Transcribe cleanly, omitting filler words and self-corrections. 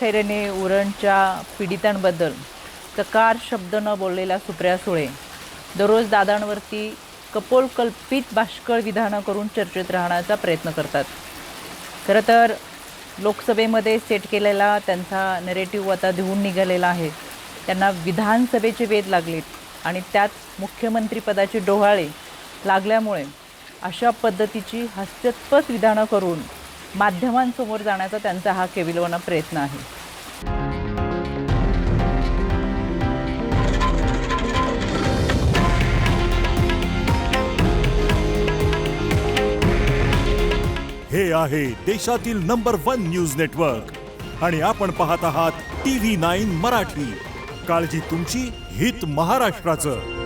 खैरेने उरणच्या पीडितांबद्दल चकार शब्द न बोललेल्या सुप्रिया सुळे दररोज दादांवरती कपोलकल्पित भाष्कळ विधानं करून चर्चेत राहण्याचा प्रयत्न करतात। खरं तर लोकसभेमध्ये सेट केलेला त्यांचा नरेटिव्ह आता देऊन निघालेला आहे। त्यांना विधानसभेचे वेध लागलेत आणि त्यात मुख्यमंत्रीपदाची डोहाळे लागल्यामुळे अशा पद्धतीची हास्यास्पद विधानं करून माध्यमांसमोर जाण्याचा त्यांचा हा केविलवाणा प्रयत्न आहे। हे आहे देशातील नंबर 1 न्यूज नेटवर्क आणि आपण पाहत आहात TV9 मराठी। काळजी तुमची, हित महाराष्ट्राचं।